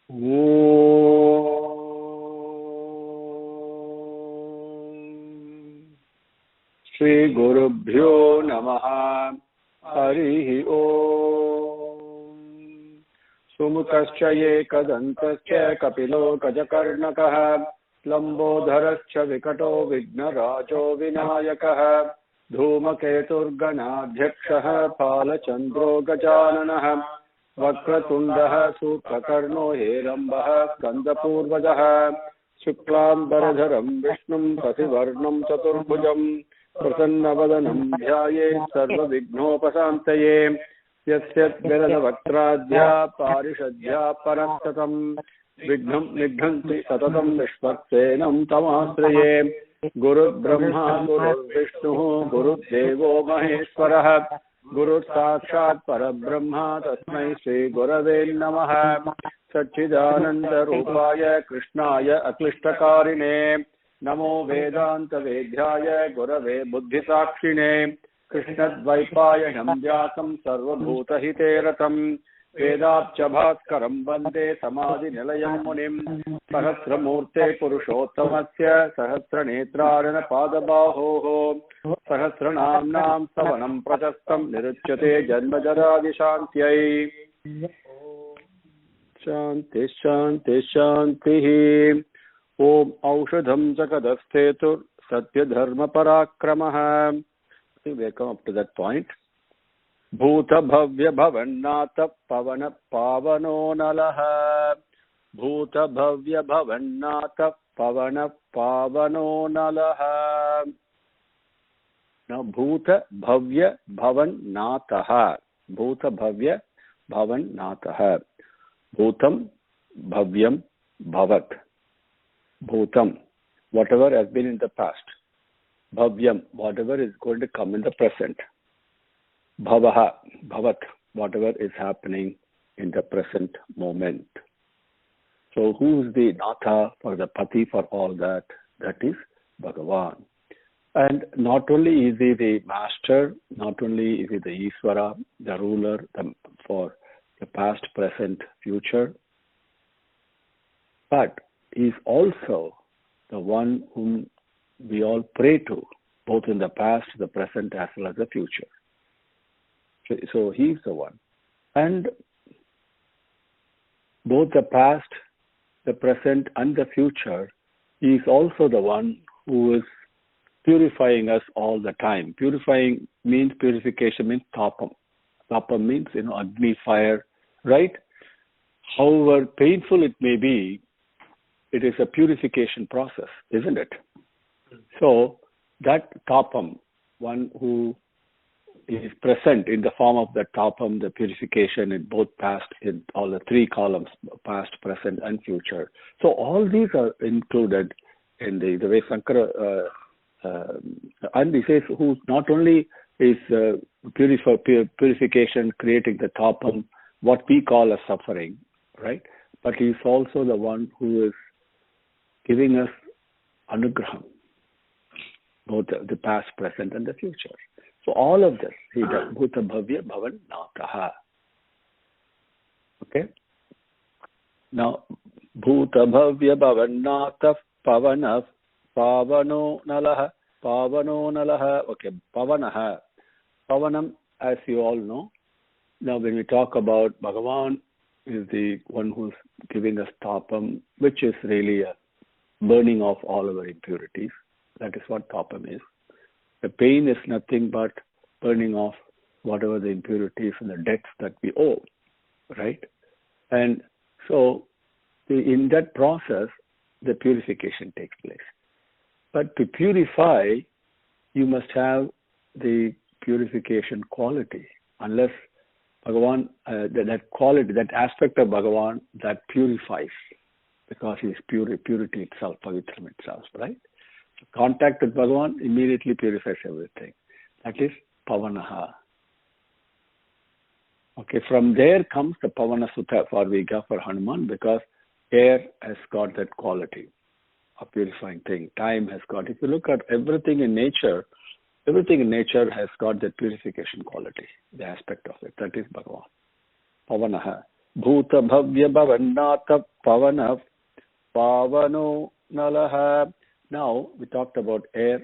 Shri Gurubhyo Namaha Harihi Om Sumutascha Yekadantascha Kapilo Kajakarnakaha Lambodharascha Vikato Vignarajo Vinayakaha Dhumaketurganadhyakshaha Palachandro Gajananaha Vakratundaha Suprakarno Herambaha Skandapurvajaha Shuklambaradharam Vishnum Pasivarnam Chaturbhujam Prasannavadanam Dhyaye Sarva Vignopasantaye Yasyat Viradavakradhya Parishadhya Parastatam Vignam Nigdhanti Satatam Vishwaksenam Tamasraye Guru Brahma Guru Vishnu Guru Devo Maheshwaraha Guru Sakshat Parabrahma Tasmai Sri Gurave Namaha Satchidananda Rupaya Krishnaya Aklishtakarine Namo Vedanta Vedhyaya Gurave Buddhisakshine Krishnadvaipaya Namjasam Sarvabhuta Hiteratam Vedapcha Bhaskaram Bande Samadhi Nilayam Munim Sahasramurte Purushottamasya Sahasranetrarana Padabaho Sahasranamnam Savanam Prachastam Niruchyate Janmajaradi Shantyai Shanti Shanti Shanti Om Aushadham Jakadastetur Satya Dharma Parakramaha. I think we have come up to that point. Bhuta Bhavya Bhavannata Pavana Pavano Nalaha. Bhuta Bhavya Bhavannata Pavana Pavano Nalaha. Now Bhuta Bhavya Bhavannataha. Bhuta Bhavya Bhavannataha. Bhutam Bhavyam Bhavat. Bhutam, whatever has been in the past. Bhavyam, whatever is going to come in the present. Bhavaha, Bhavat, whatever is happening in the present moment. So who is the Natha for the Pati for all that? That is Bhagavan. And not only is he the master, not only is he the Iswara, the ruler for the past, present, future, but he is also the one whom we all pray to, both in the past, the present, as well as the future. So he is the one. And both the past, the present, and the future, he is also the one who is purifying us all the time. Purifying means, purification means tapam. Tapam means, Agni, fire, right? However painful it may be, it is a purification process, isn't it? So that tapam, one who is present in the form of the tapam, the purification in both past, in all the three columns, past, present, and future. So all these are included in the way Sankara, and he says, who not only is purification, creating the tapam, what we call a suffering, right? But he is also the one who is giving us anugraham, both the past, present, and the future. So all of this, he does. Bhuta Bhavya Bhavan Nataha. Okay? Now, Bhuta Bhavya Bhavan Nata Pavana Pavano Nalaha. Pavano Nalaha. Okay, Pavanaha. Pavanam, as you all know. Now, when we talk about Bhagavan, is the one who's giving us tapam, which is really a burning off all our impurities. That is what tapam is. The pain is nothing but burning off whatever the impurities and the debts that we owe, right? And so in that process, the purification takes place. But to purify, you must have the purification quality. Unless Bhagavan, that quality, that aspect of Bhagavan that purifies, because he is purity itself, pavitram itself, right? So contact with Bhagavan immediately purifies everything. That is Pavanaha. Okay, from there comes the Pavana Sutta for Viga for Hanuman, because air has got that quality of purifying thing. Time has got, if you look at everything in nature has got that purification quality, the aspect of it. That is Bhagavan. Pavanaha. Bhuta Bhavya Bhavannata Pavana Pavano Nalaha. Now, we talked about air.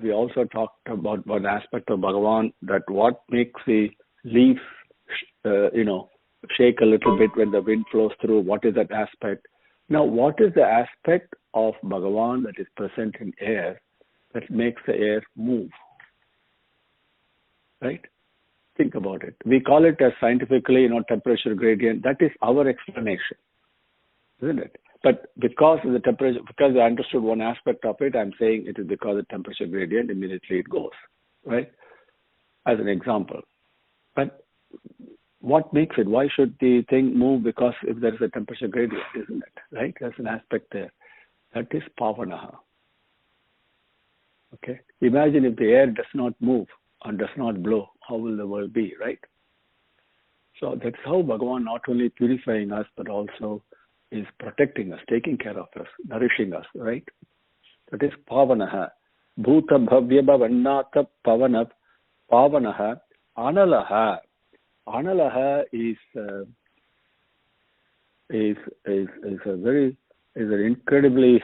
We also talked about one aspect of Bhagavan, that what makes the leaves, shake a little bit when the wind flows through. What is that aspect? Now, what is the aspect of Bhagavan that is present in air that makes the air move? Right? Think about it. We call it as scientifically, temperature gradient. That is our explanation, isn't it? But because of the temperature, because I understood one aspect of it, I'm saying it is because of the temperature gradient, immediately it goes, right? As an example. But what makes it? Why should the thing move? Because if there is a temperature gradient, isn't it? Right? There's an aspect there. That is pavanaha. Okay? Imagine if the air does not move and does not blow, how will the world be, right? So that's how Bhagavan not only purifying us, but also is protecting us, taking care of us, nourishing us, right? That is pavanaha. Bhuta bhavya bhavannata pavanaha. Analaha. Analaha is an incredibly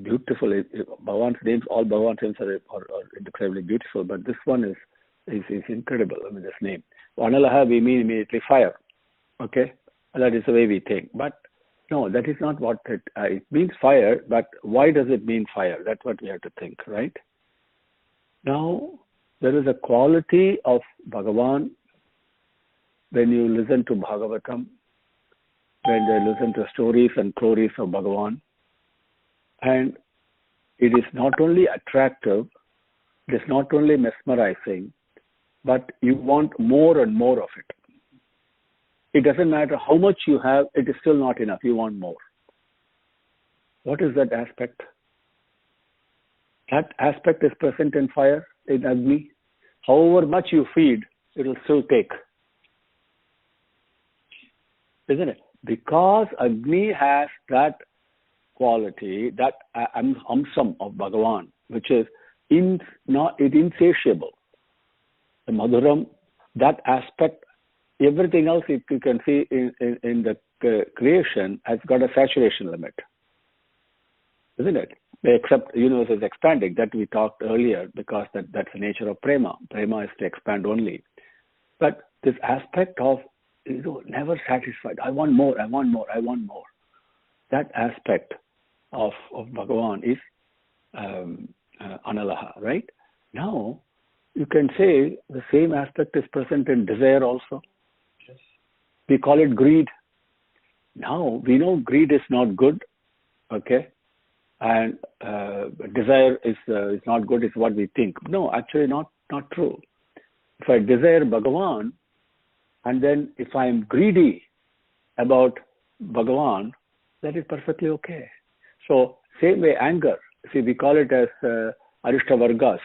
beautiful. Bhagavan's names, all Bhagavan's names are incredibly beautiful, but this one is incredible. I mean, this name. Analaha, we mean immediately fire. Okay, that is the way we think. But no, that is not what it means. Fire, but why does it mean fire? That's what we have to think, right? Now, there is a quality of Bhagavan when you listen to Bhagavatam, when they listen to stories and glories of Bhagavan, and it is not only attractive, it is not only mesmerizing, but you want more and more of it. It doesn't matter how much you have, it is still not enough. You want more. What is that aspect? That aspect is present in fire, in Agni. However much you feed, it will still take. Isn't it? Because Agni has that quality, that amsam of Bhagavan, which is insatiable. The Madhuram, that aspect, everything else you can see in the creation has got a saturation limit, isn't it? Except the universe is expanding, that we talked earlier, because that's the nature of prema. Prema is to expand only. But this aspect of never satisfied, I want more, I want more, I want more. That aspect of Bhagavan is analaha, right? Now, you can say the same aspect is present in desire also. Yes. We call it greed. Now, we know greed is not good, okay? And desire is not good, is what we think. No, actually not true. If I desire Bhagavan, and then if I am greedy about Bhagavan, that is perfectly okay. So, same way anger. See, we call it as Arishta Vargas,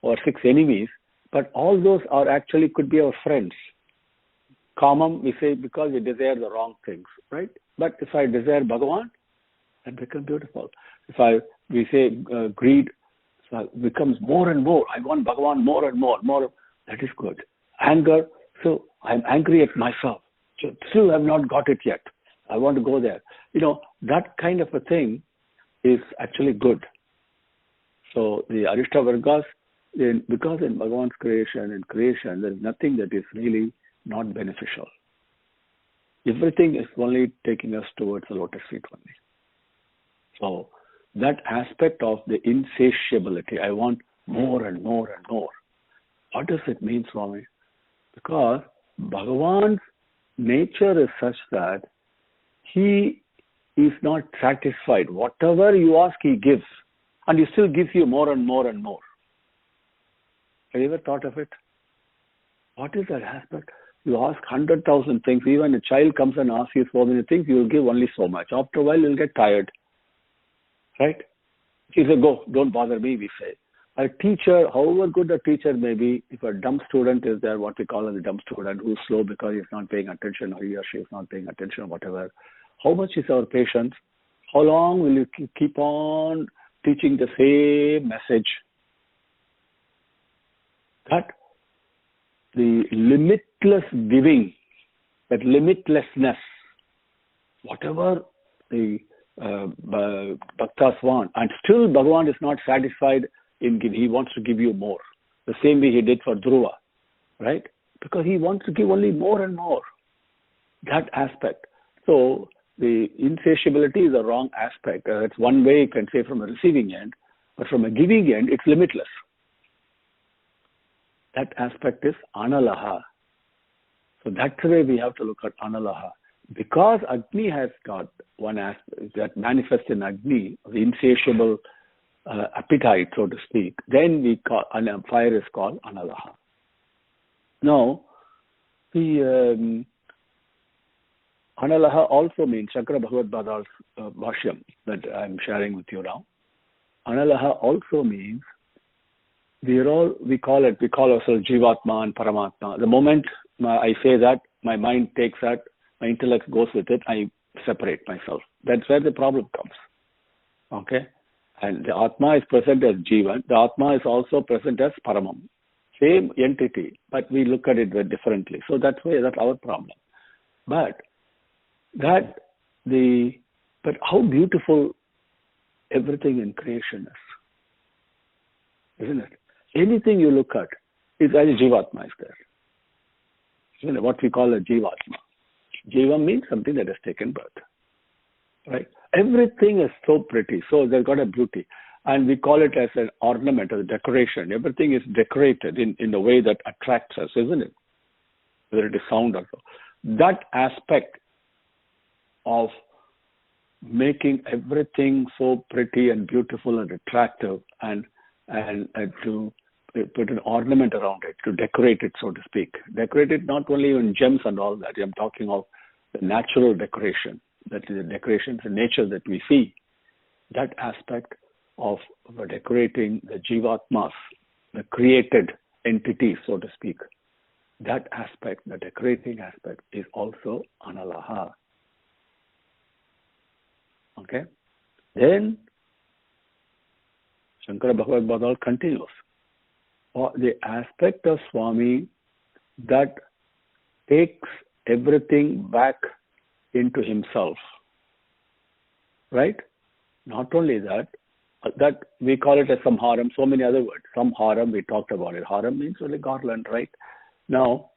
or 6 enemies, but all those are actually could be our friends. Kamam, we say, because we desire the wrong things, right? But if I desire Bhagavan, that becomes beautiful. If we say greed, so it becomes more and more. I want Bhagavan more and more. That is good. Anger, so I'm angry at myself. So still I've not got it yet. I want to go there. That kind of a thing is actually good. So the Arishta Vargas, because in Bhagavan's creation, there is nothing that is really not beneficial. Everything is only taking us towards the lotus feet only. So that aspect of the insatiability, I want more and more and more. What does it mean, Swami? Because Bhagavan's nature is such that he is not satisfied. Whatever you ask, he gives. And he still gives you more and more and more. Have you ever thought of it? What is that aspect? You ask 100,000 things. Even a child comes and asks you so many things, you will give only so much. After a while, you'll get tired. Right? He says, go, don't bother me, we say. A teacher, however good a teacher may be, if a dumb student is there, what we call as a dumb student, who's slow because he's not paying attention, or he or she is not paying attention, or whatever, how much is our patience? How long will you keep on teaching the same message? That the limitless giving, that limitlessness, whatever the bhaktas want, and still Bhagavan is not satisfied in giving. He wants to give you more. The same way he did for Dhruva, right? Because he wants to give only more and more. That aspect. So the insatiability is a wrong aspect. That's one way you can say from a receiving end, but from a giving end, it's limitless. That aspect is analaha. So that's the way we have to look at analaha. Because Agni has got one aspect that manifests in Agni, the insatiable appetite, so to speak, then we call fire is called analaha. Now, the analaha also means Sankara Bhattar's Bhashyam that I'm sharing with you now. Analaha also means we call ourselves Jivatma and Paramatma. The moment I say that, my mind takes that, my intellect goes with it, I separate myself. That's where the problem comes. Okay? And the Atma is present as Jivan. The Atma is also present as Paramam. Same entity, but we look at it very differently. So that's our problem. But how beautiful everything in creation is. Isn't it? Anything you look at is as a Jivatma is there. Isn't it? What we call a Jivatma. Jiva means something that has taken birth. Right? Everything is so pretty. So they've got a beauty. And we call it as an ornament or a decoration. Everything is decorated in a way that attracts us, isn't it? Whether it is sound or so. That aspect of making everything so pretty and beautiful and attractive and to put an ornament around it, to decorate it, so to speak. Decorate it not only in gems and all that. I'm talking of the natural decoration. That is the decoration, the nature that we see. That aspect of decorating the Jivatmas, the created entities, so to speak. That aspect, the decorating aspect, is also analaha. Okay? Then Sankara Bhashyam continues. The aspect of Swami that takes everything back into himself. Right? Not only that we call it as samharam, so many other words. Samharam, we talked about it. Haram means only garland, right? Now,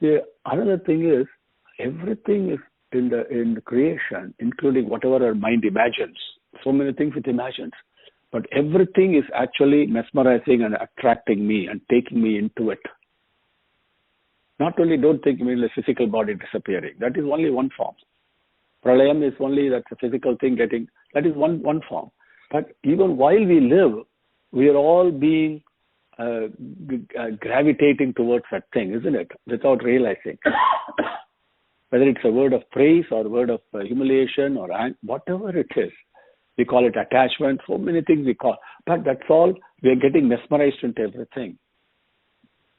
the another thing is, everything is in the creation, including whatever our mind imagines. So many things it imagines. But everything is actually mesmerizing and attracting me and taking me into it. Not only don't take me the physical body disappearing. That is only one form. Pralayam is only that physical thing that is one form. But even while we live, we are all being gravitating towards that thing, isn't it? Without realizing. Whether it's a word of praise or a word of humiliation or whatever it is. We call it attachment, so many things we call. But that's all, we are getting mesmerized into everything.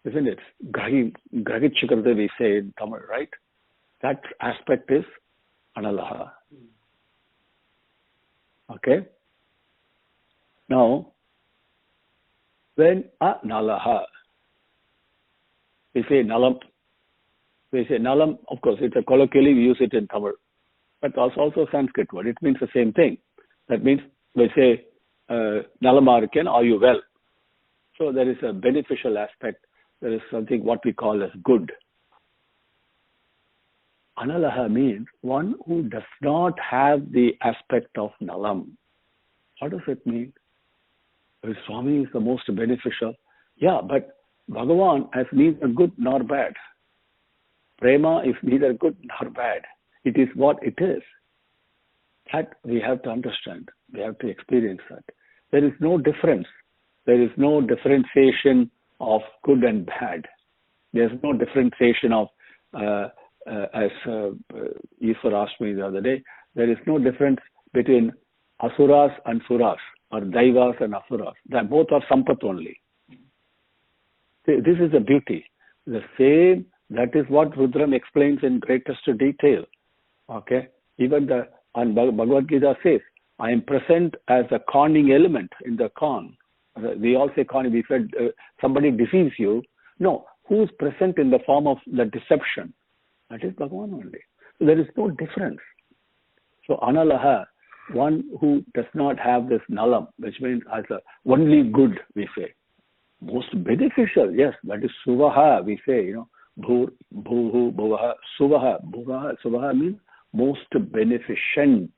Isn't it? Gragit Chikarda we say in Tamil, right? That aspect is analaha. Okay? Now, when analaha, we say nalam. We say nalam, of course, it's a colloquially, we use it in Tamil. But it's also a Sanskrit word. It means the same thing. That means we say, nalamarken, are you well? So there is a beneficial aspect. There is something what we call as good. Analaha means one who does not have the aspect of nalam. What does it mean? Swami is the most beneficial. Yeah, but Bhagavan has neither good nor bad. Prema is neither good nor bad. It is what it is. That we have to understand. We have to experience that. There is no difference. There is no differentiation of good and bad. There is no differentiation of, as Ishwar asked me the other day, there is no difference between asuras and suras, or daivas and asuras. That both are sampat only. This is the beauty. The same, that is what Rudram explains in greatest detail. Okay? Even and Bhagavad Gita says, I am present as a conning element in the con. We all say conning. We said somebody deceives you. No, who is present in the form of the deception? That is Bhagavan only. So there is no difference. So Analaha, one who does not have this nalam, which means as a only good, we say. Most beneficial, yes, that is Suvaha, we say, Bhur, Bhuhu, Bhuvaha, Suvaha. Bhuvaha, Suvaha means most beneficent.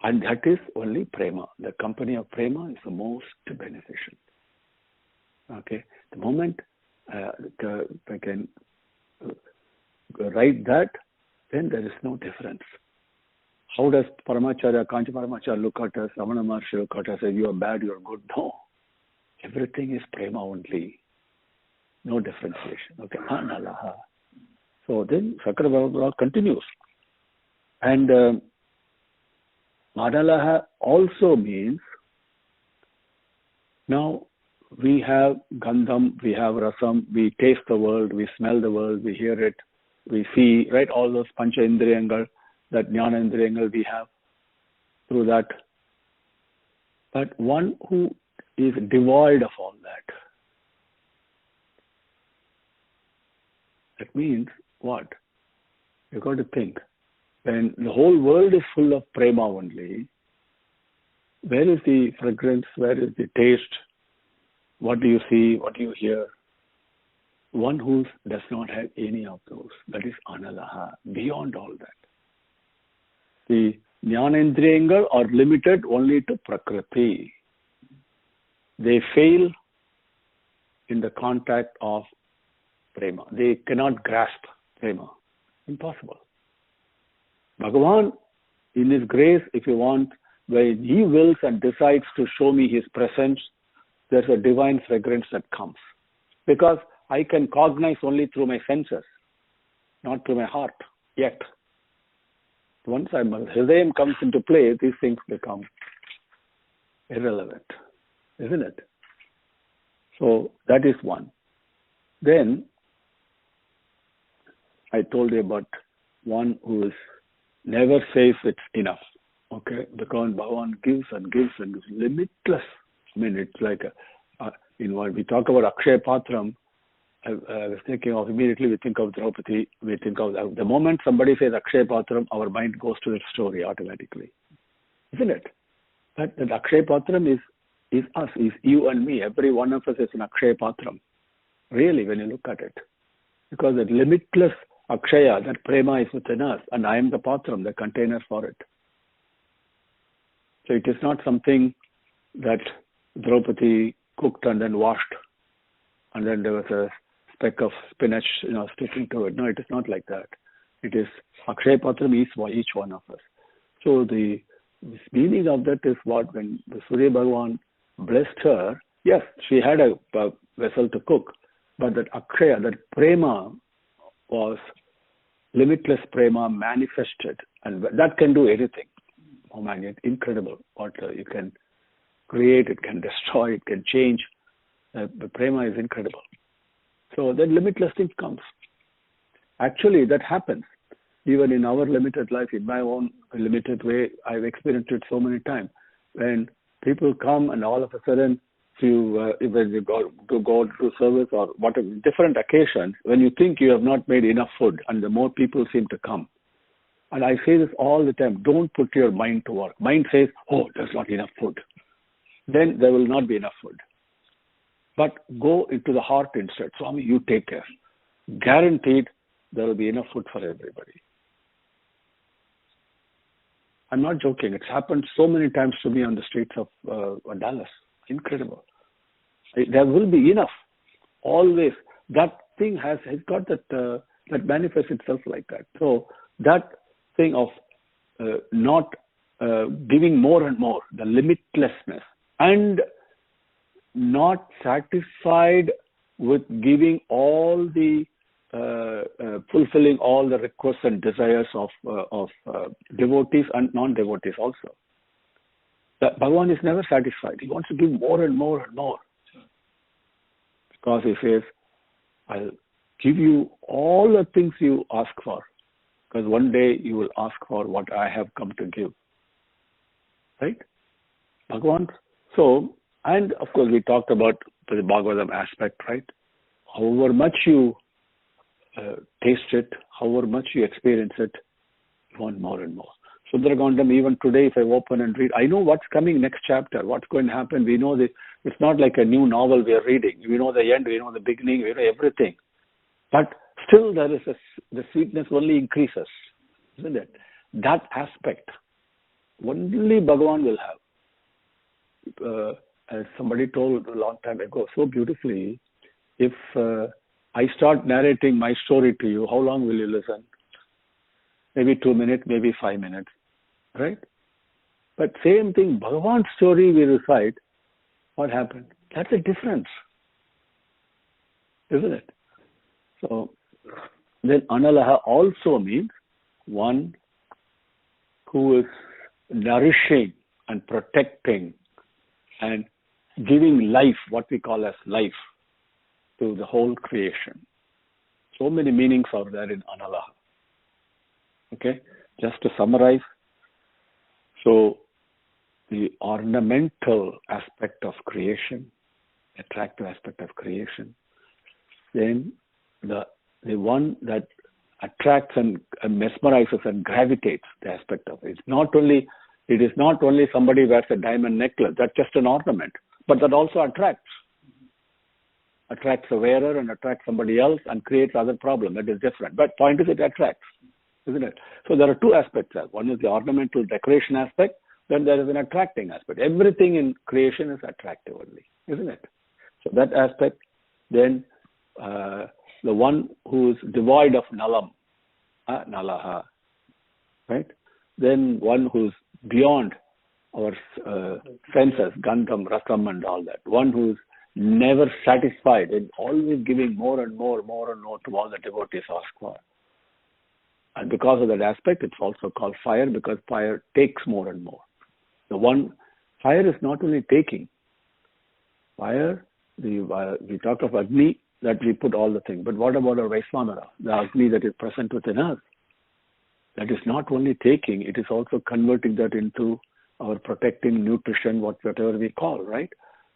And that is only Prema. The company of Prema is the most beneficent. Okay, the moment I can write that, then there is no difference. How does Paramacharya, Kanchi Paramacharya look at us, Ramana Maharshi look at us, say you are bad, you are good? No. Everything is Prema only. No differentiation. Okay, Analaha. So then Sankara Bhashyam continues. And Analaha also means, now we have Gandham, we have Rasam, we taste the world, we smell the world, we hear it, we see, right, all those Pancha Indriyangal, that Jnana Indriyangal we have through that. But one who is devoid of all that, that means what? You've got to think. When the whole world is full of Prema only, where is the fragrance, where is the taste? What do you see? What do you hear? One who does not have any of those. That is Analaha, beyond all that. The Jnanendriyangal are limited only to Prakriti. They fail in the contact of Prema. They cannot grasp Prema. Impossible. Bhagavan, in His grace, if you want, when He wills and decides to show me His presence, there's a divine fragrance that comes. Because I can cognize only through my senses, not through my heart, yet. Once Hridayam comes into play, these things become irrelevant, isn't it? So that is one. Then, I told you about one who is never says it's enough. Okay? Because Bhagavan gives and gives and gives, limitless. I mean, it's like, when we talk about Akshaya Patram, I was thinking of, immediately we think of Draupadi, we think of, the moment somebody says Akshaya Patram, our mind goes to that story automatically. Isn't it? But that Akshaya Patram is us, is you and me. Every one of us is an Akshaya Patram. Really, when you look at it. Because that limitless Akshaya, that Prema is within us, and I am the Patram, the container for it. So it is not something that Draupadi cooked and then washed, and then there was a speck of spinach, sticking to it. No, it is not like that. It is Akshaya Patram is for each one of us. So the meaning of that is what, when the Surya Bhagavan blessed her, yes, she had a vessel to cook, but that Akshaya, that Prema was limitless Prema manifested, and that can do anything. Oh man, it's incredible what you can create, it can destroy, it can change. The Prema is incredible. So then limitless thing comes. Actually, that happens. Even in our limited life, in my own limited way, I've experienced it so many times. When people come and all of a sudden, when you go to service or whatever, different occasions, when you think you have not made enough food and the more people seem to come. And I say this all the time, don't put your mind to work. Mind says, oh, there's not enough food. Then there will not be enough food. But go into the heart instead. Swami, you take care. Guaranteed there will be enough food for everybody. I'm not joking. It's happened so many times to me on the streets of Dallas. Incredible. There will be enough. Always. That thing has got that manifests itself like that. So that thing of not giving more and more, the limitlessness, and not satisfied with giving all the fulfilling all the requests and desires of devotees and non-devotees also. That Bhagavan is never satisfied. He wants to give more and more and more. Because he says, I'll give you all the things you ask for. Because one day you will ask for what I have come to give. Right? Bhagavan. So, and of course we talked about the Bhagavatam aspect, right? however much you taste it, however much you experience it, you want more and more. Sundaragandam, even today, if I open and read, I know what's coming next chapter, what's going to happen. We know this. It's not like a new novel we are reading. We know the end, we know the beginning, we know everything. But still, there is the sweetness only increases, isn't it? That aspect, only Bhagavan will have. As somebody told a long time ago, so beautifully, if I start narrating my story to you, how long will you listen? Maybe 2 minutes, maybe 5 minutes, right? But same thing, Bhagavan's story we recite, what happened? That's a difference, isn't it? So then Analaha also means one who is nourishing and protecting and giving life, what we call as life, to the whole creation. So many meanings are there in Analaha. Okay, just to summarize, so the ornamental aspect of creation, attractive aspect of creation, then the one that attracts and mesmerizes and gravitates, the aspect of it. It is not only somebody wears a diamond necklace, that's just an ornament, but that also attracts the wearer and attracts somebody else and creates other problem. That is different. But point is, it attracts, isn't it? So there are two aspects there. One is the ornamental decoration aspect, then there is an attracting aspect. Everything in creation is attractive only, isn't it? So that aspect, then the one who is devoid of nalam, nalaha, right? Then one who's beyond our senses, gandham, rasam and all that. One who's never satisfied and always giving more and more to all the devotees ask for. And because of that aspect, it's also called fire, because fire takes more and more. Fire is not only taking. Fire, we talk of Agni, that we put all the things. But what about our Vaisvanara, the Agni that is present within us? That is not only taking, it is also converting that into our protecting nutrition, whatever we call, right?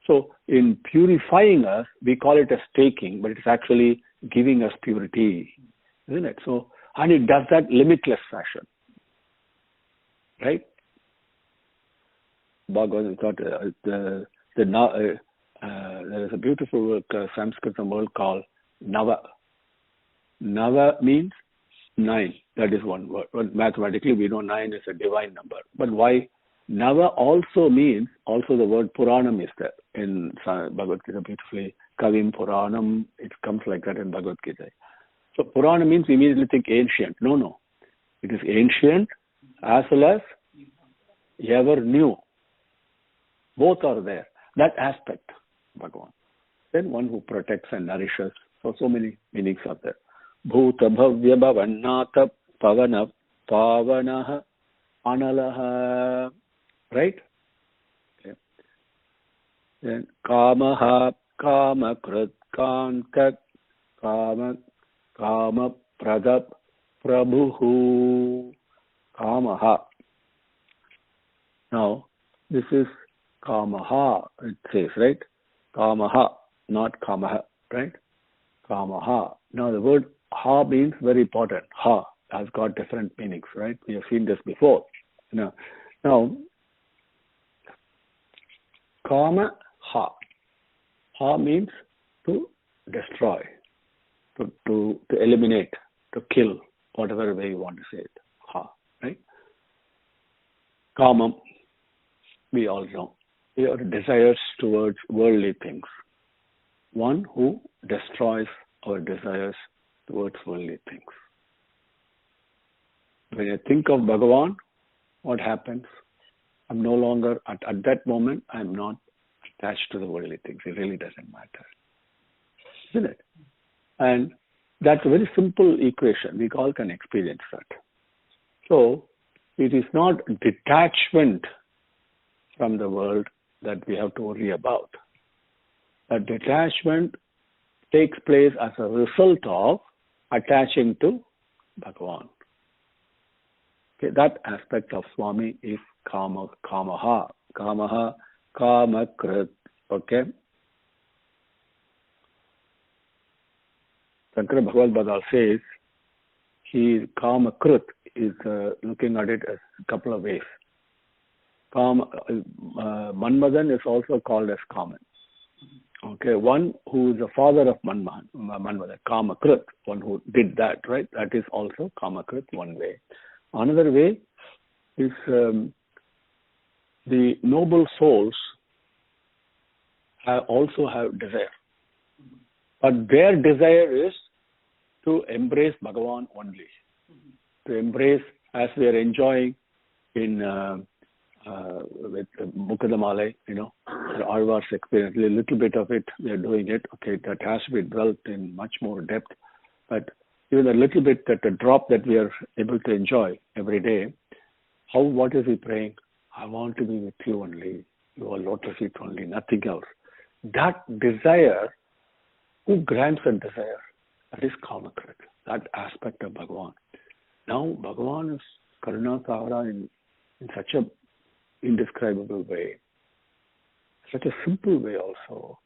So in purifying us, we call it as taking, but it's actually giving us purity, isn't it? So, and it does that limitless fashion, right? Bhagavan thought there is a beautiful work, Sanskrit word called Nava. Nava means 9. That is one word. But mathematically, we know 9 is a divine number. But why? Nava also means, also the word Puranam is there in Bhagavad Gita beautifully. Kavim Puranam, it comes like that in Bhagavad Gita. So Purana means we immediately think ancient. No. It is ancient as well as ever new. Both are there. That aspect, Bhagavan. Then one who protects and nourishes. So many meanings are there. Bhuta Bhavya Bhavannata Pavana Pavanaha Analaha. Right? Okay. Then Kamaha Kamakrit Kankat Kama Pradap Prabhuhu Kamaha. Now, this is Kamaha, it says, right? Kamaha, not Kamaha, right? Kamaha. Now, the word ha means very important. Ha has got different meanings, right? We have seen this before. Now Kama ha. Ha means to destroy, to eliminate, to kill, whatever way you want to say it. Ha, right? Kamam, we all know. Your desires towards worldly things. One who destroys our desires towards worldly things. When I think of Bhagavan, what happens? I'm no longer, at that moment, I'm not attached to the worldly things. It really doesn't matter. Isn't it? And that's a very simple equation. We all can experience that. So, it is not detachment from the world that we have to worry about. A detachment takes place as a result of attaching to Bhagavan. Okay, that aspect of Swami is Kamaha, Kamakrit. Okay. Sankara Bhagavad says, he Kamakrit is looking at it as a couple of ways. Manmadan is also called as Kaman. Okay, one who is the father of Manmadan, Kamakrit, one who did that, right? That is also Kamakrit, one way. Another way is the noble souls also have desire. But their desire is to embrace Bhagavan only. To embrace, as we are enjoying in with Mukadamalai, Alvar's experience, a little bit of it, we are doing it. Okay, that has to be dwelt in much more depth. But even a little bit, that a drop that we are able to enjoy every day, what is he praying? I want to be with you only, your lotus feet only, nothing else. That desire, who grants that desire? That is Kamakrit, that aspect of Bhagavan. Now, Bhagavan is Karuna Sahara in such a indescribable way, such a simple way also.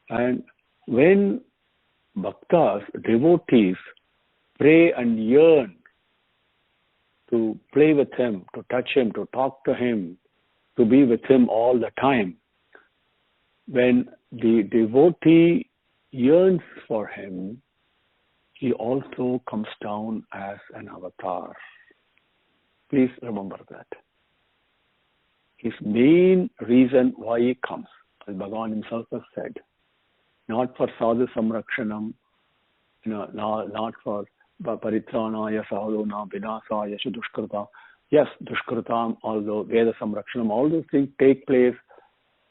And when bhaktas, devotees, pray and yearn to play with him, to touch him, to talk to him, to be with him all the time, when the devotee yearns for him, he also comes down as an avatar. Please remember that. His main reason why he comes, as Bhagavan himself has said, not for sadhu samrakshanam, not for paritranaya sadhuna vinasaya dushkrita. Yes, dushkritam, although Veda samrakshanam, all those things take place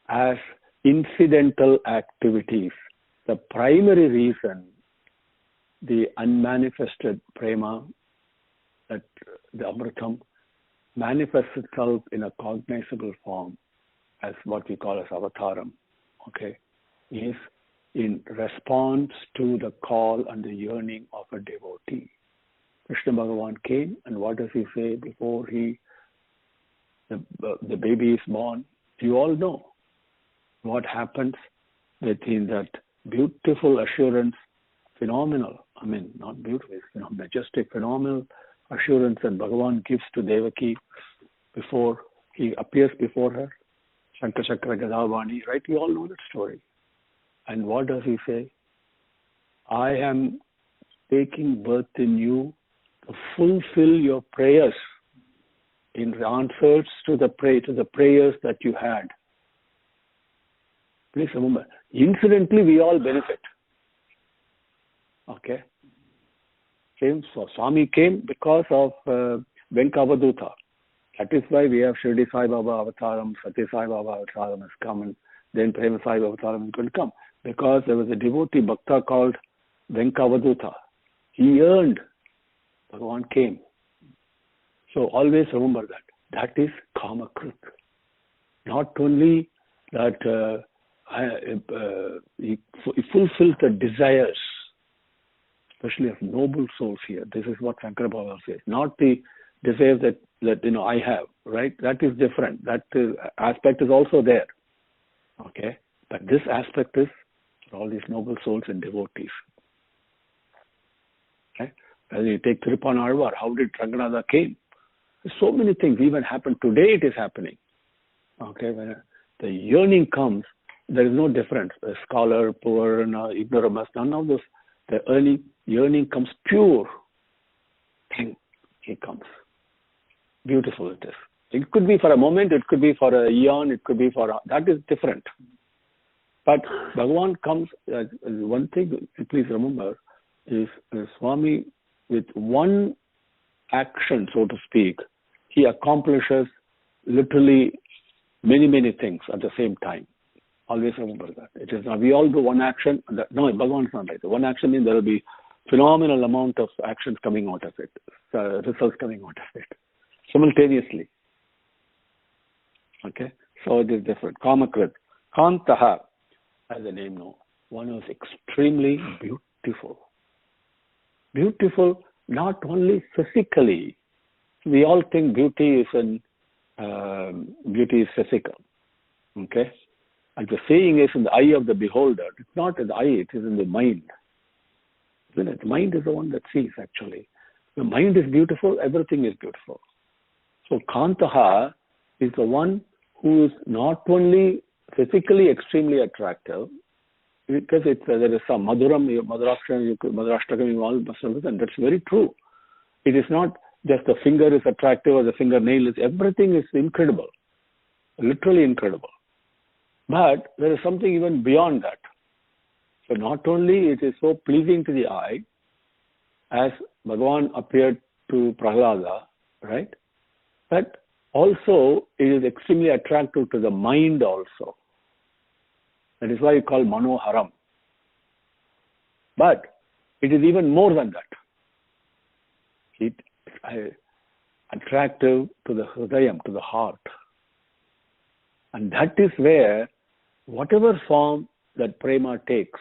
as incidental activities. The primary reason, the unmanifested prema, that the Amritam, manifests itself in a cognizable form as what we call as avataram, okay, is in response to the call and the yearning of a devotee. Krishna Bhagavan came, and what does he say before the baby is born? You all know what happens within that beautiful assurance, phenomenal, not beautiful, majestic, phenomenal assurance that Bhagavan gives to Devaki before he appears before her. Shankar Chakra Gadavani, right? We all know that story. And what does he say? I am taking birth in you to fulfill your prayers in answers to the prayers that you had. Please remember, incidentally we all benefit. Okay? So Swami came because of Venkavaduta. That is why we have Shirdi Sai Baba Avataram, Satya Sai Baba Avataram has come, and then Prema Sai Baba Avataram is going to come. Because there was a devotee bhakta called Venkavaduta. He earned, Bhagavan came. So always remember that. That is Kamakrit. Not only that he fulfills the desires, especially of noble souls here. This is what Sankara Bhashyam says. Not the desires that I have, right? That is different. That aspect is also there. Okay? But this aspect is for all these noble souls and devotees. Okay? As you take Thirupan Alvar, how did Ranganatha came? So many things even happen. Today it is happening. Okay? When the yearning comes, there is no difference. The scholar, poor, and ignoramus, none of those. The early yearning comes pure. Then he comes. Beautiful it is. It could be for a moment, it could be for a eon, it could be that is different. But Bhagavan comes, one thing, please remember, is Swami, with one action, so to speak, he accomplishes literally many, many things at the same time. Always remember that. It is not, we all do one action. No, Bhagavan is not like that. One action means there will be phenomenal amount of actions coming out of it, results coming out of it, simultaneously. Okay? So it is different. Kamakrit. Kantaha, as the name knows, one who is extremely beautiful. Beautiful not only physically. We all think beauty is physical. Okay? And the saying is in the eye of the beholder. It's not in the eye, it is in the mind. Isn't it? The mind is the one that sees, actually. The mind is beautiful, everything is beautiful. So Kantaha is the one who is not only physically extremely attractive, because there is some Madhurashtakam, you all must understand, that's very true. It is not just the finger is attractive or the fingernail is, everything is incredible, literally incredible. But there is something even beyond that. So not only it is so pleasing to the eye, as Bhagavan appeared to Prahlada, right? But also it is extremely attractive to the mind also. That is why you call Manoharam. But it is even more than that. It is attractive to the Hridayam, to the heart. And that is where whatever form that prema takes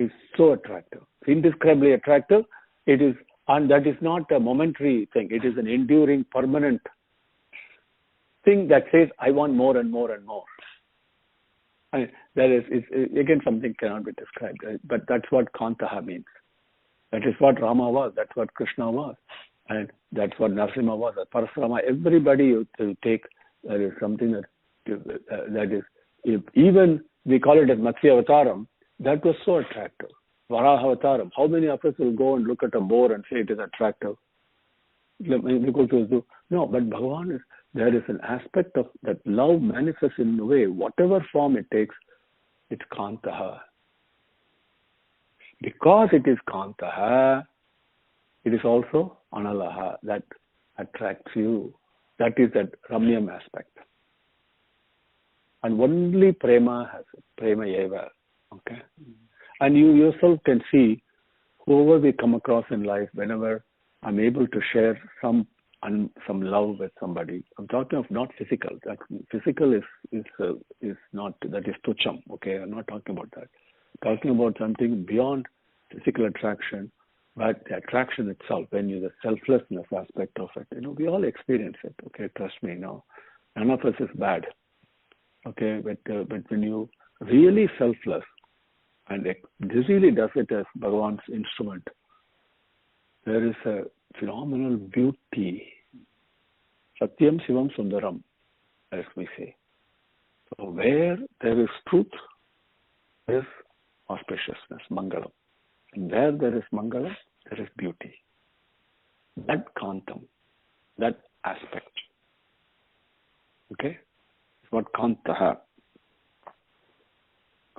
is so attractive. It's indescribably attractive. It is, and that is not a momentary thing. It is an enduring, permanent thing that says, I want more and more and more. And that is, again, something cannot be described. But that's what Kantaha means. That is what Rama was. That's what Krishna was. And that's what Narasimha was. Parasara, everybody you take, there is something that is, even we call it as Matsya Avataram, that was so attractive. Varaha Avataram. How many of us will go and look at a boar and say it is attractive? No, but Bhagavan is, there is an aspect of that love manifests in a way, whatever form it takes, it's Kantaha. Because it is Kantaha, it is also Analaha, that attracts you. That is that Ramyam aspect. And only Prema has it. Prema Eva. Okay? And you yourself can see, whoever we come across in life, whenever I'm able to share some love with somebody. I'm talking of not physical. That physical is not, that is tucham. Okay, I'm not talking about that. I'm talking about something beyond physical attraction, but the attraction itself. When you the selflessness aspect of it, we all experience it. Okay, trust me. None of us is bad. Okay, but when you really selfless, and this really does it as Bhagavan's instrument, there is a phenomenal beauty. Satyam Shivam Sundaram, as we say. So where there is truth, there is auspiciousness, Mangalam. And where there is Mangalam, there is beauty. That Kantam, that aspect. Okay? It's what Kantaha.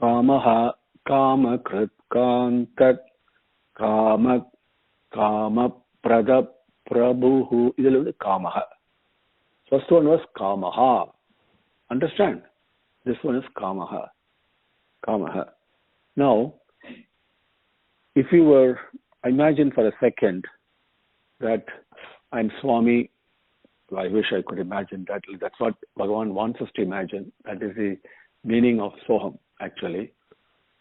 Kamaha, Kama Krit Kantat, Kama Prada Prabhu. This is Kamaha. First one was Kamaha. Understand? This one is Kamaha. Kamaha. Now, if you were, imagine for a second that I'm Swami. I wish I could imagine that. That's what Bhagavan wants us to imagine. That is the meaning of Soham, actually.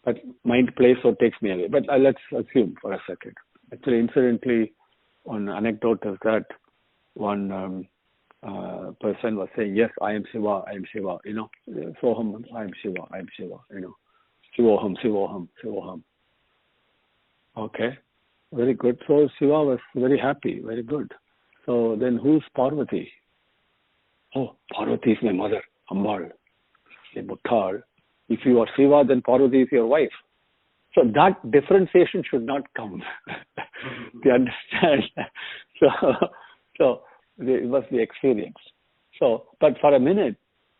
But mind plays or takes me away. But let's assume for a second. Actually, incidentally, one anecdote is that one person was saying, yes, I am Shiva, I am Shiva. Soham, I am Shiva, I am Shiva. Shivoham, Shivoham, Shivoham. Okay, very good. So Shiva was very happy, very good. So then who's Parvati? Oh, Parvati is my mother, Ambal. Bhattar. If you are Shiva, then Parvati is your wife. So that differentiation should not come. You understand? So it was the experience. So, but for a minute,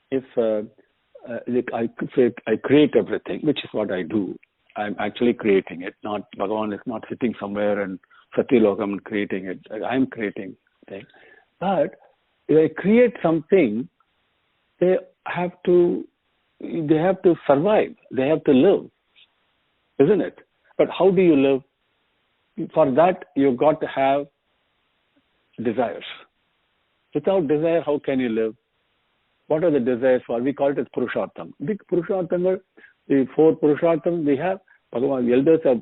if I could say I create everything, which is what I do. I'm actually creating it. Not Bhagavan is not sitting somewhere and Satyalokam creating it. I'm creating things. But if I create something, they have to survive. They have to live, isn't it? But how do you live? For that, you've got to have desires. Without desire, how can you live? What are the desires for? We call it as Purushartham. Big Purushartham, the four Purushartham we have, Bhagavan, the elders have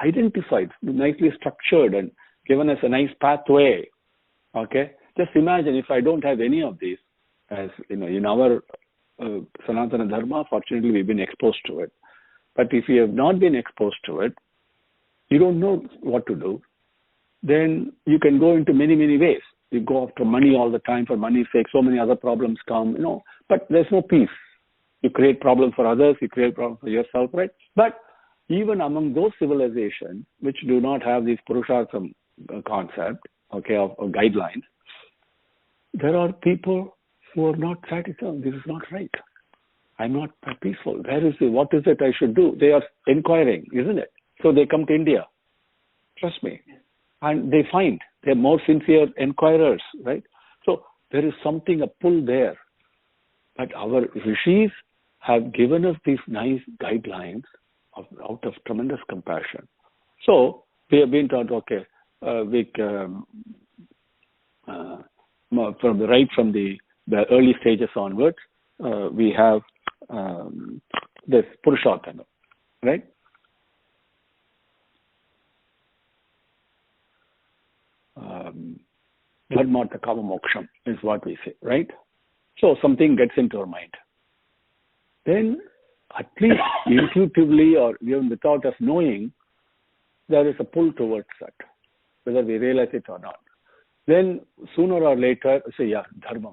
identified, nicely structured and given us a nice pathway. Okay? Just imagine if I don't have any of these, as in our Sanatana Dharma, fortunately we've been exposed to it. But if we have not been exposed to it, you don't know what to do, then you can go into many, many ways. You go after money all the time for money's sake. So many other problems come, but there's no peace. You create problems for others. You create problems for yourself, right? But even among those civilizations which do not have this Purushartham concept, okay, of guidelines, there are people who are not satisfied. This is not right. I'm not peaceful. What is it I should do? They are inquiring, isn't it? So they come to India. Trust me. And they find they're more sincere inquirers, right? So there is something, a pull there. But our rishis have given us these nice guidelines out of tremendous compassion. So we have been taught, okay, from the early stages onwards, we have this Purushartham, right? Dharmata Kama Moksham is what we say, right? So something gets into our mind. Then, at least intuitively or even without us knowing, there is a pull towards that, whether we realize it or not. Then, sooner or later, say, yeah, dharma,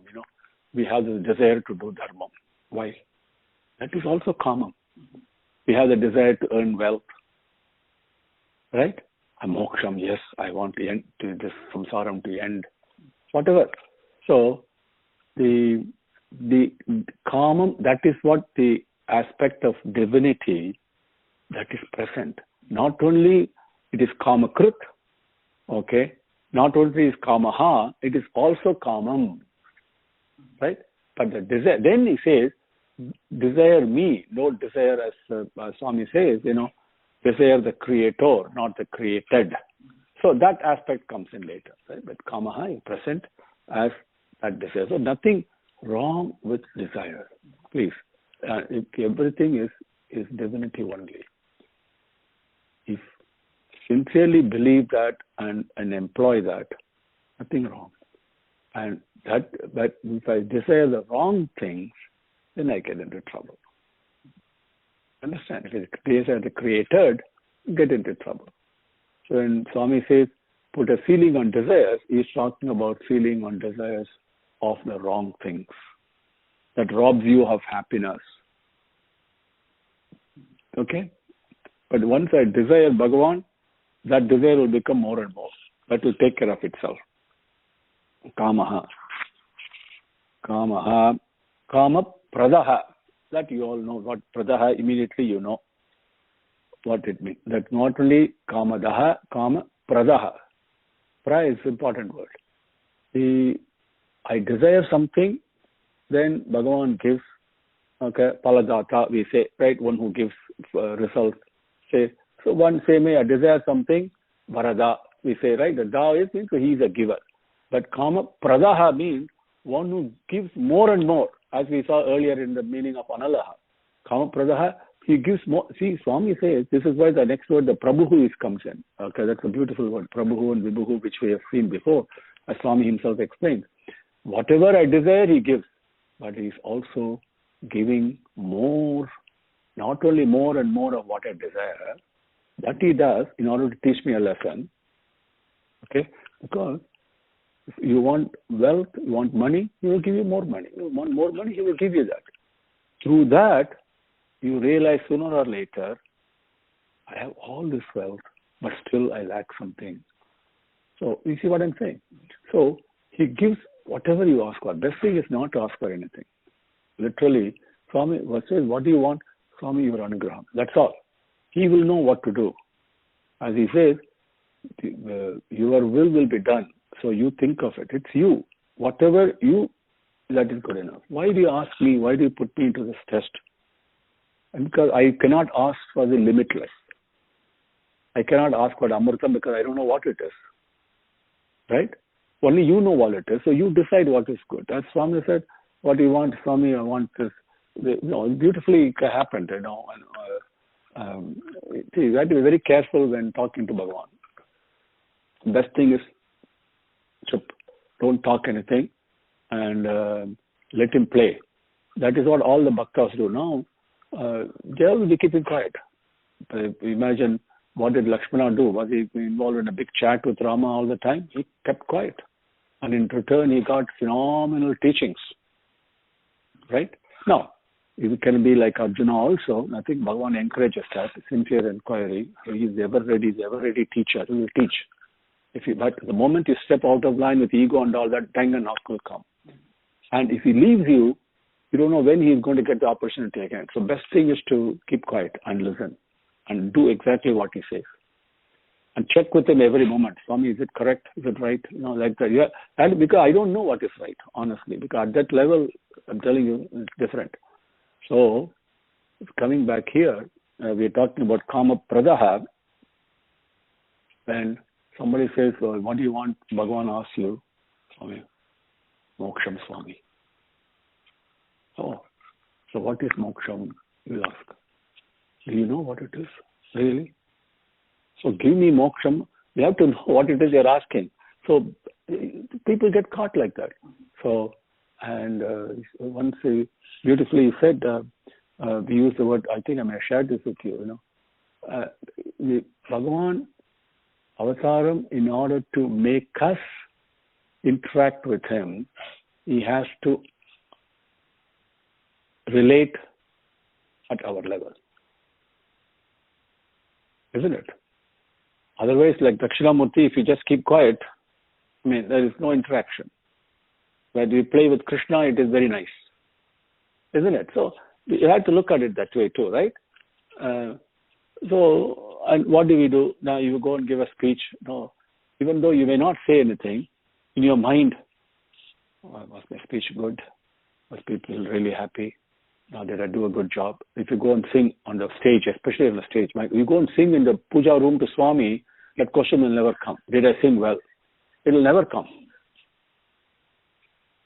we have the desire to do dharma. Why? That is also common. We have the desire to earn wealth, right? Moksham, yes, I want to end this samsaram to end, whatever. So the common, that is what the aspect of divinity that is present. Not only it is kamakrit, okay, not only is kamaha, it is also kamam, right? But the desire, then he says, desire me, don't desire, as Swami says, desire the creator, not the created. So that aspect comes in later, right? But kamaha is present as that desire. So nothing wrong with desire. Please, everything is divinity only. If sincerely believe that and employ that, nothing wrong. And but if I desire the wrong things, then I get into trouble. Understand? If it desire the created, you get into trouble. So when Swami says, put a ceiling on desires, he's talking about ceiling on desires of the wrong things that robs you of happiness. Okay? But once I desire Bhagavan, that desire will become more and more. That will take care of itself. Kamaha. Kama pradaha. That you all know what pradaha, immediately you know what it means. That not only kamadaha, kama pradaha. Pra is an important word. I desire something, then Bhagavan gives, okay, paladata, we say, right, one who gives results. Say, so one say, may I desire something, varada, we say, right, the da is means he is a giver. But kama pradaha means one who gives more and more, as we saw earlier in the meaning of analaha. Kama pradaha, he gives more. See, Swami says, this is why the next word, the prabhuhu, comes in. Okay, that's a beautiful word, prabhuhu and vibhuhu, which we have seen before, as Swami himself explained. Whatever I desire, he gives. But he's also giving more, not only more and more of what I desire, that he does in order to teach me a lesson. Okay, because if you want wealth, you want money, he will give you more money. You want more money, he will give you that. Through that, you realize sooner or later, I have all this wealth, but still I lack something. So, you see what I'm saying? So, he gives whatever you ask for. Best thing is not to ask for anything. Literally, Swami says, what do you want? Swami, your anugraham. That's all. He will know what to do. As he says, your will be done. So you think of it. It's you. Whatever you, that is good enough. Why do you ask me? Why do you put me into this test? And because I cannot ask for the limitless. I cannot ask for Amritam because I don't know what it is. Right? Only you know what it is. So you decide what is good. As Swami said, what do you want, Swami? I want this. Beautifully happened, you have to be very careful when talking to Bhagavan. Best thing is, don't talk anything and let him play. That is what all the bhaktas do now. They will be keeping quiet. Imagine what did Lakshmana do? Was he involved in a big chat with Rama all the time? He kept quiet. And in return, he got phenomenal teachings. Right? Now, it can be like Arjuna also. I think Bhagavan encourages that, sincere inquiry. He is ever ready teacher. He will teach. But the moment you step out of line with ego and all that, bang and knock will come. And if he leaves you, you don't know when he is going to get the opportunity again. So best thing is to keep quiet and listen and do exactly what he says. And check with him every moment. Swami, is it correct? Is it right? Like that. Yeah. And because I don't know what is right, honestly. Because at that level, I'm telling you, it's different. So, coming back here, we're talking about Kama Pradaha. When somebody says, well, what do you want? Bhagavan asks you, Swami, Moksham Swami. Oh, so what is Moksham? You ask. Do you know what it is? Really? So give me Moksham. You have to know what it is you're asking. So people get caught like that. So, and once he beautifully said, we use the word, I think I may have shared this with you, the Bhagavan Avataram, in order to make us interact with him, he has to relate at our level. Isn't it? Otherwise, like Dakshinamurti, if you just keep quiet, there is no interaction. When we play with Krishna, it is very nice. Isn't it? So, you have to look at it that way too, right? So, and what do we do? Now, you go and give a speech. No, even though you may not say anything, in your mind, was my speech good? Was people really happy? Now, did I do a good job? If you go and sing on the stage, especially on the stage, you go and sing in the puja room to Swami, that question will never come. Did I sing well? It will never come.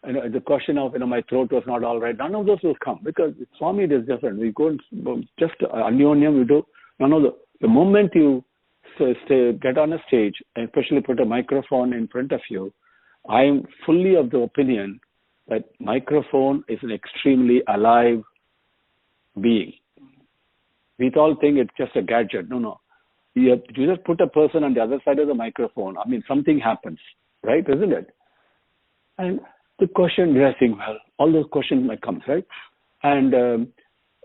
The question of, my throat was not all right, none of those will come because Swami it is different. We go and just Anyonyam, we do none of the moment you get on a stage, especially put a microphone in front of you, I am fully of the opinion that microphone is an extremely alive being. We all think it's just a gadget. No. You just put a person on the other side of the microphone. Something happens, right? Isn't it? And the question, did I sing well? All those questions might come, right? And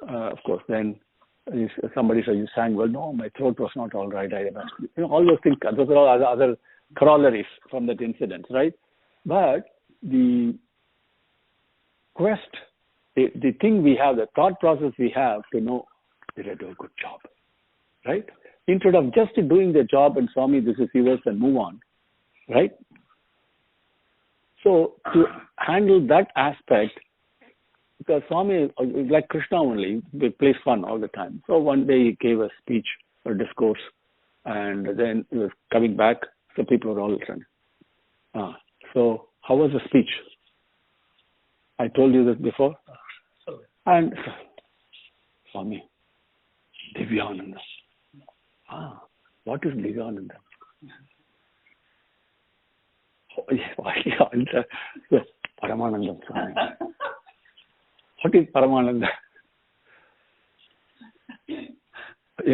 of course, then somebody says, you sang well. No, my throat was not all right. All those things, those are all other corollaries from that incident, right? But the quest, the thing we have, the thought process we have to know, did I do a good job, right? Instead of just doing the job and Swami, this is yours and move on, right? So to handle that aspect, because Swami is like Krishna only, he plays fun all the time. So one day he gave a speech or discourse, and then he was coming back, so people were all listening. So how was the speech? I told you this before. And Swami, Divyananda. What is Divyananda? Paramananda Swami. What is Paramananda?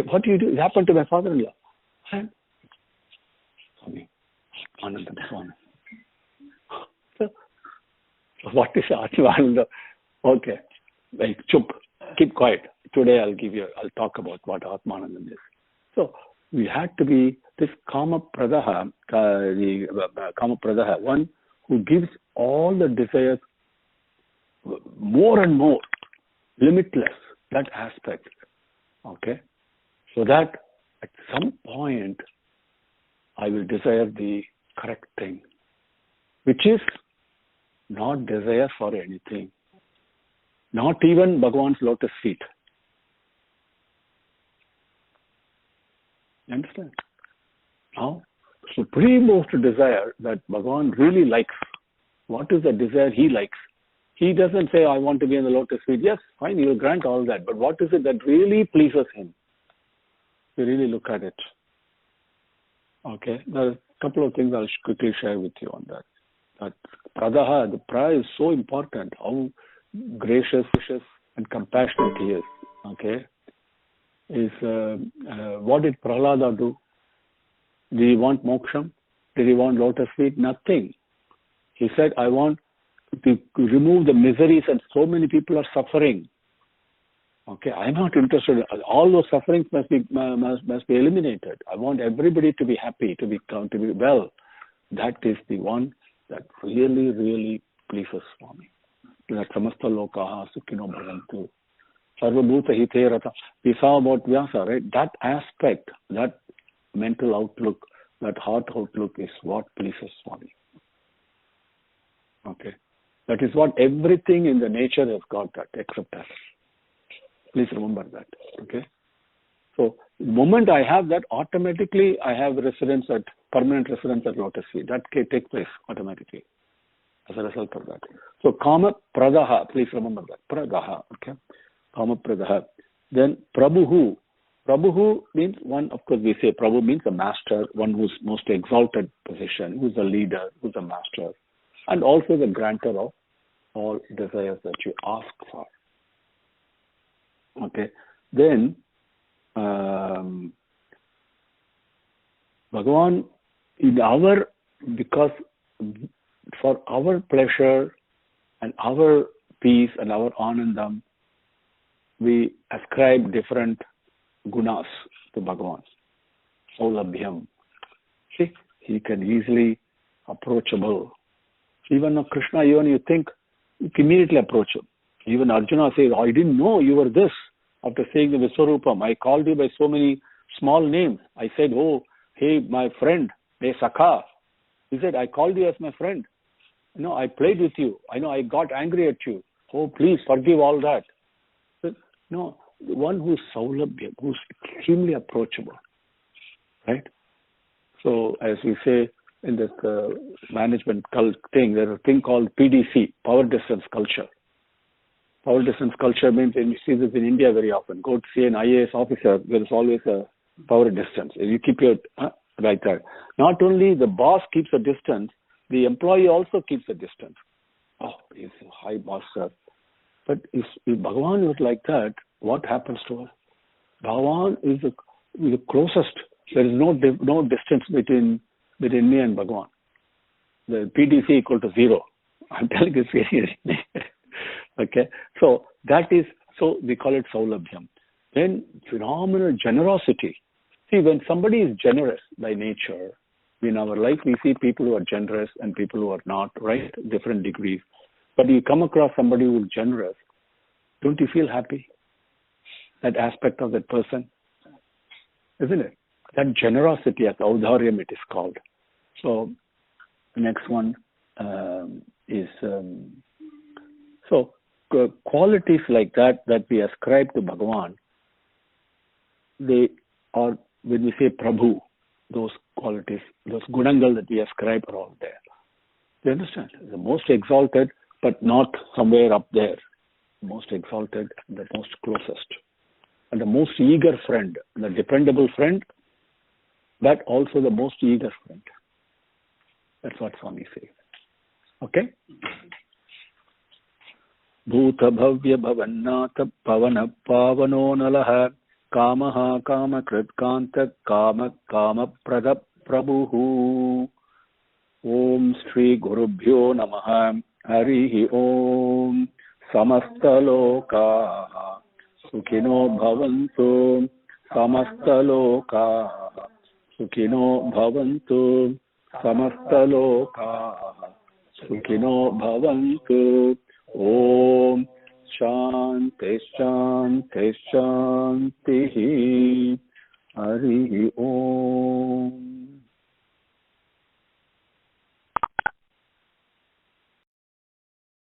What do you do? It happened to my father-in-law. Swami, Ananda Swami. So, what is Atmananda? Okay, chup, keep quiet. Today I'll talk about what Atmananda is. So we had to be this Kama Pradaha, one who gives all the desires more and more, limitless, that aspect. Okay? So that at some point I will desire the correct thing, which is not desire for anything, not even Bhagavan's lotus feet. You understand? Now, supremost desire that Bhagavan really likes. What is the desire he likes? He doesn't say, I want to be in the lotus feet. Yes, fine, he will grant all that. But what is it that really pleases him? You really look at it. Okay, there are a couple of things I'll quickly share with you on that. That Pradaha, the pra is so important, how gracious and compassionate he is. Okay. is what did Prahlada do? Did he want moksham? Did he want lotus feet? Nothing. He said, I want to remove the miseries and so many people are suffering. Okay, I'm not interested. All those sufferings must be eliminated. I want everybody to be happy, to be well. That is the one that really, really pleases Swami. That samasta lokaha sukhino bhavantu. Sarvabhuta hite rata. We saw about Vyasa, right? That aspect, that mental outlook, that heart outlook is what pleases Swami. Okay. That is what everything in the nature has got that, except us. Please remember that. Okay. So the moment I have that, automatically I have permanent residence at lotus feet. That takes place automatically as a result of that. So kama pradaha, please remember that. Pradaha. Okay. Kama pradaha. Then prabhuhu. Prabhuhu means one, of course we say Prabhu means a master, one who's most exalted position, who's a leader, who's a master, and also the grantor of all desires that you ask for. Okay. Then Bhagavan, because for our pleasure and our peace and our anandam, we ascribe different gunas to Bhagavan. Saulabhyam. See, he can easily approachable. Even of Krishna, even you think, you can immediately approach him. Even Arjuna says, I didn't know you were this. After saying the Viswarupam, I called you by so many small names. I said, oh, hey, my friend, hey, Sakha. He said, I called you as my friend. No, I played with you. I know I got angry at you. Oh, please forgive all that. But, no, the one who's Saulabhya, who's extremely approachable. Right? So, as we say in this management thing, there's a thing called PDC, power distance culture. Power distance culture means, and you see this in India very often. Go to see an IAS officer, there is always a power distance. You keep your like that. Not only the boss keeps a distance, the employee also keeps a distance. Oh, he's a high boss, sir. But if Bhagavan was like that, what happens to us? Bhagavan is the closest. There is no distance between me and Bhagavan. The PDC equal to 0. I'm telling you seriously. Okay, so that is, so we call it Saulabhyam. Then phenomenal generosity. See, when somebody is generous by nature, in our life we see people who are generous and people who are not, right? Different degrees. But you come across somebody who is generous, don't you feel happy? That aspect of that person, isn't it? That generosity, as Audharyam it is called. So the next one is, so qualities like that we ascribe to Bhagavan, they are, when we say Prabhu, those qualities, those gunangal that we ascribe are all there. You understand? The most exalted, but not somewhere up there. Most exalted, the most closest. And the most eager friend, the dependable friend, but also the most eager friend. That's what Swami says. Okay? Bhuta bhavya bhavannata pavana pavano nalaha kamaha kama kritkanta kama kama prada prabhuhu. Om Shri Gurubhyo Namaha Harihi Om Samasta Loka Sukhino Bhavantu Samasta Loka Sukhino Bhavantu Samasta Loka Sukhino Bhavantu. Om Shanti Shanti Shanti Harihi Om.